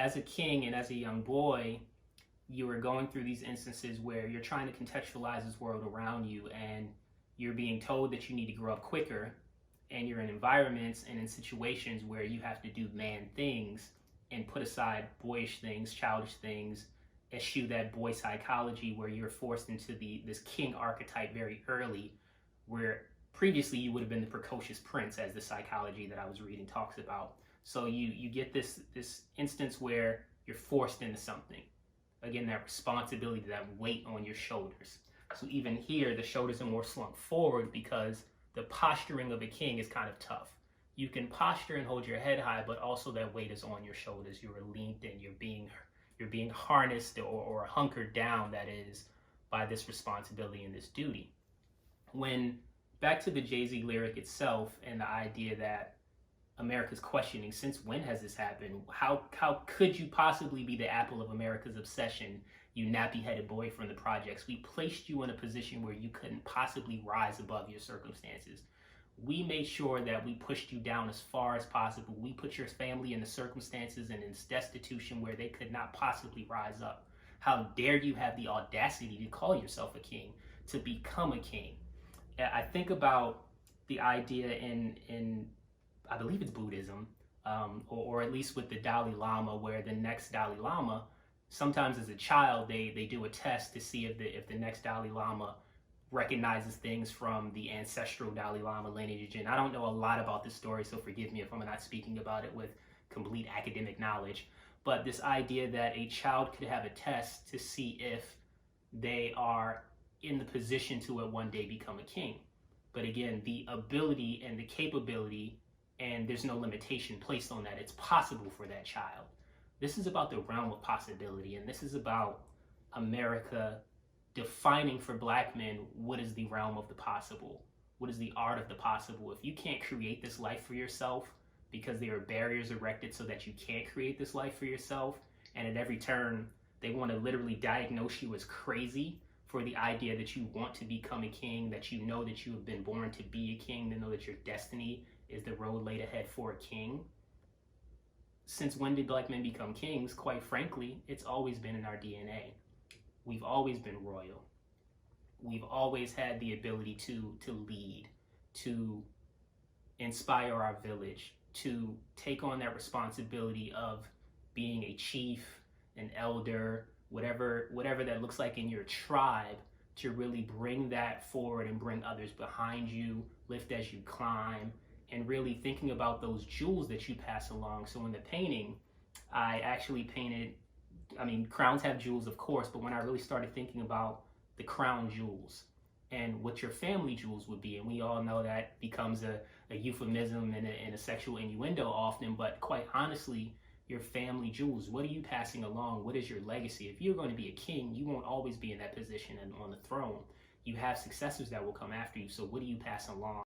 as a king and as a young boy, you are going through these instances where you're trying to contextualize this world around you, and you're being told that you need to grow up quicker, and you're in environments and in situations where you have to do man things and put aside boyish things, childish things, eschew that boy psychology where you're forced into this king archetype very early, where previously you would have been the precocious prince, as the psychology that I was reading talks about. So you get this instance where you're forced into something. Again, that responsibility, that weight on your shoulders. So even here, the shoulders are more slung forward because the posturing of a king is kind of tough. You can posture and hold your head high, but also that weight is on your shoulders. You are leaned in. You're being harnessed or hunkered down, that is, by this responsibility and this duty. When back to the Jay-Z lyric itself and the idea that America's questioning, since when has this happened? How could you possibly be the apple of America's obsession, you nappy-headed boy from the projects? We placed you in a position where you couldn't possibly rise above your circumstances. We made sure that we pushed you down as far as possible. We put your family in the circumstances and in destitution where they could not possibly rise up. How dare you have the audacity to call yourself a king, to become a king? I think about the idea in I believe it's Buddhism, or at least with the Dalai Lama, where the next Dalai Lama, sometimes as a child, they do a test to see if the next Dalai Lama recognizes things from the ancestral Dalai Lama lineage. And I don't know a lot about this story, so forgive me if I'm not speaking about it with complete academic knowledge. But this idea that a child could have a test to see if they are in the position to one day become a king. But again, the ability and the capability, and there's no limitation placed on that. It's possible for that child. This is about the realm of possibility, and this is about America defining for Black men what is the realm of the possible, what is the art of the possible. If you can't create this life for yourself because there are barriers erected so that you can't create this life for yourself, and at every turn they want to literally diagnose you as crazy for the idea that you want to become a king, that you know that you have been born to be a king, to know that your destiny is the road laid ahead for a king. Since when did Black men become kings? Quite frankly, it's always been in our DNA. We've always been royal. We've always had the ability to lead, to inspire our village, to take on that responsibility of being a chief, an elder, whatever that looks like in your tribe, to really bring that forward and bring others behind you, lift as you climb, and really thinking about those jewels that you pass along. So in the painting, I actually painted, crowns have jewels, of course, but when I really started thinking about the crown jewels and what your family jewels would be, and we all know that becomes a euphemism and a sexual innuendo often, but quite honestly, your family jewels, what are you passing along? What is your legacy? If you're going to be a king, you won't always be in that position and on the throne. You have successors that will come after you, so what do you pass along?